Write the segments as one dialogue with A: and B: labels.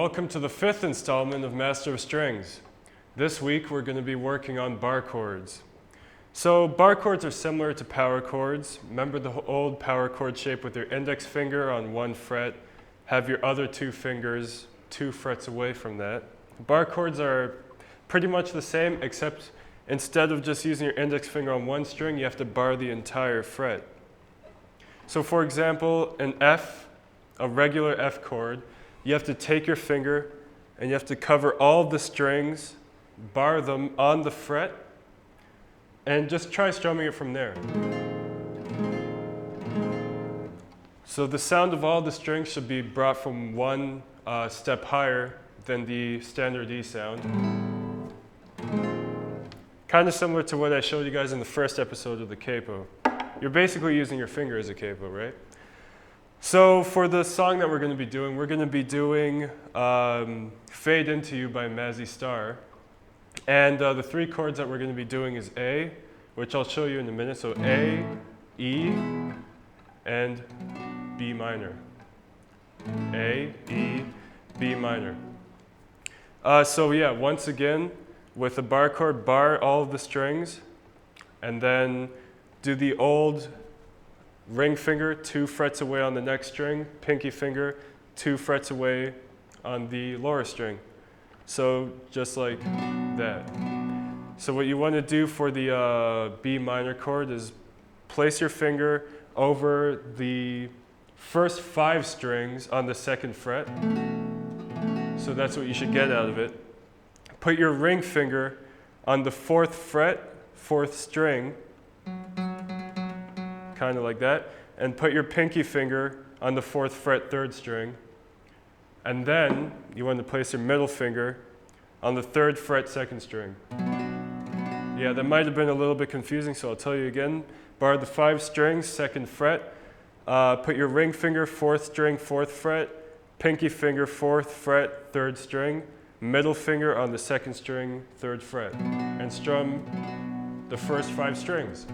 A: welcome to the 5th installment of Master of Strings. This week we're going to be working on bar chords. So bar chords are similar to power chords. Remember the old power chord shape with your index finger on one fret, have your other two fingers 2 frets away from that. Bar chords are pretty much the same, except instead of just using your index finger on one string, you have to bar the entire fret. So for example, an F, a regular F chord, you have to take your finger and you have to cover all the strings, bar them on the fret, and just try strumming it from there. So the sound of all the strings should be brought from one step higher than the standard E sound. Kind of similar to what I showed you guys in the first episode of the capo. You're basically using your finger as a capo, right? So for the song that we're going to be doing Fade Into You by Mazzy Star. And the 3 chords that we're going to be doing is A, which I'll show you in a minute. So A, E, and B minor. A, E, B minor. So yeah, once again, with the bar chord, bar all of the strings, and then do the old ring finger 2 frets away on the next string, pinky finger 2 frets away on the lower string. So just like that. So what you want to do for the B minor chord is place your finger over the first 5 strings on the 2nd fret. So that's what you should get out of it. Put your ring finger on the 4th fret, 4th string, kind of like that, and put your pinky finger on the 4th fret, 3rd string. And then you want to place your middle finger on the 3rd fret, 2nd string. Yeah, that might have been a little bit confusing, so I'll tell you again. Bar the 5 strings, 2nd fret. Put your ring finger, 4th string, 4th fret. Pinky finger, 4th fret, 3rd string. Middle finger on the 2nd string, 3rd fret. And strum the first 5 strings.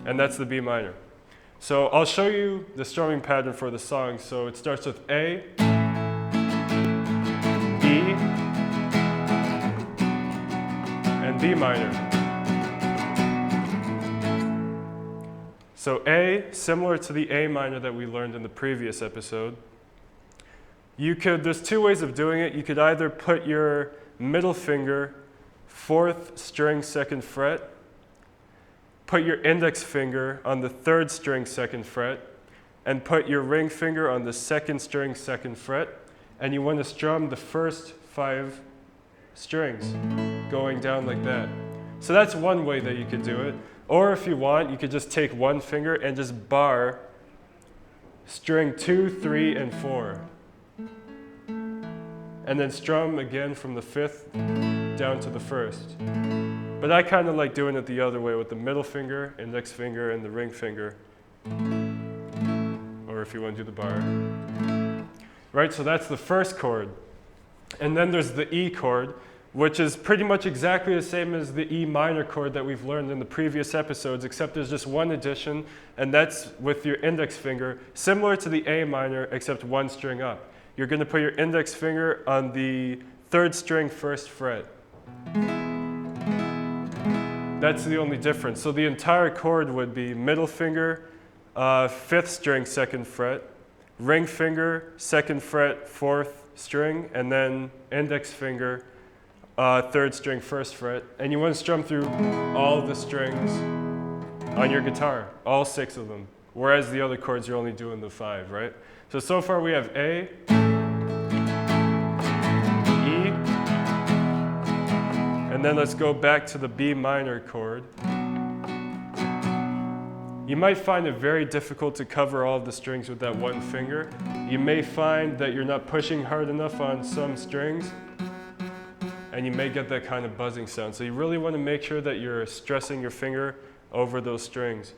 A: And that's the B minor. So I'll show you the strumming pattern for the song. So it starts with A, E, and B minor. So A, similar to the A minor that we learned in the previous episode. There's 2 ways of doing it. You could either put your middle finger, 4th string, 2nd fret, put your index finger on the 3rd string, 2nd fret, and put your ring finger on the 2nd string, 2nd fret, and you want to strum the first 5 strings going down like that. So that's one way that you could do it. Or if you want, you could just take one finger and just bar string 2, 3, and 4. And then strum again from the 5th down to the 1st. But I kind of like doing it the other way with the middle finger, index finger, and the ring finger. Or if you want to do the bar. Right, so that's the first chord. And then there's the E chord, which is pretty much exactly the same as the E minor chord that we've learned in the previous episodes, except there's just one addition, and that's with your index finger, similar to the A minor, except 1 string up. You're going to put your index finger on the 3rd string, 1st fret. That's the only difference. So the entire chord would be middle finger, 5th string, 2nd fret, ring finger, 2nd fret, 4th string, and then index finger, 3rd string, 1st fret. And you want to strum through all the strings on your guitar, all 6 of them. Whereas the other chords, you're only doing the 5, right? So far we have A, E, and then let's go back to the B minor chord. You might find it very difficult to cover all of the strings with that one finger. You may find that you're not pushing hard enough on some strings, and you may get that kind of buzzing sound. So you really want to make sure that you're stressing your finger over those strings.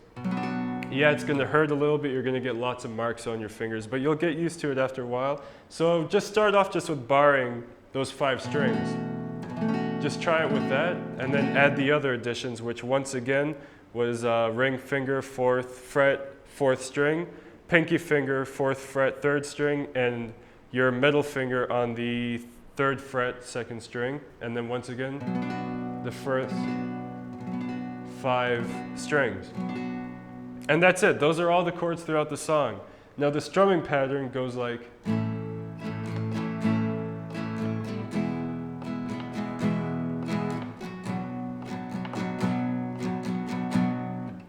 A: Yeah, it's going to hurt a little bit. You're going to get lots of marks on your fingers, but you'll get used to it after a while. So just start off just with barring those 5 strings. Just try it with that, and then add the other additions, which once again was ring finger, 4th fret, 4th string, pinky finger, 4th fret, 3rd string, and your middle finger on the 3rd fret, 2nd string, and then once again, the first 5 strings. And that's it. Those are all the chords throughout the song. Now the strumming pattern goes like,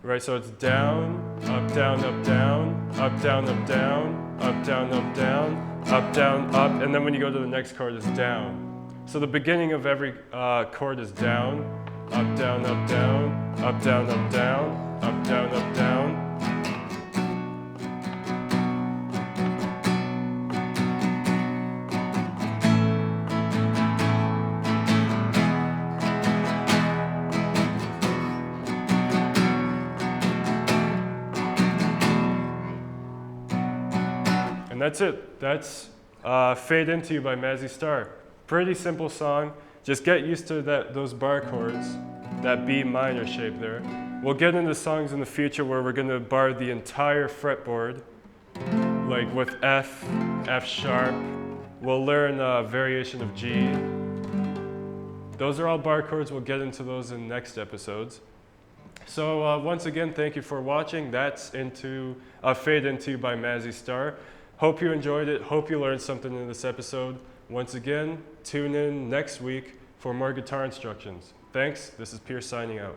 A: right, so it's down, up, down, up, down, up, down, up, down, up, down, up, down, up, down, up, and then when you go to the next chord, it's down. So the beginning of every chord is down, up, down, up, down, up, down, up, down, up, down, up, down. And that's it. That's Fade Into You by Mazzy Star. Pretty simple song. Just get used to those bar chords, that B minor shape there. We'll get into songs in the future where we're going to bar the entire fretboard, like with F, F sharp. We'll learn a variation of G. Those are all bar chords. We'll get into those in next episodes. So once again, thank you for watching. That's Fade Into You by Mazzy Star. Hope you enjoyed it. Hope you learned something in this episode. Once again, tune in next week for more guitar instructions. Thanks. This is Pierce signing out.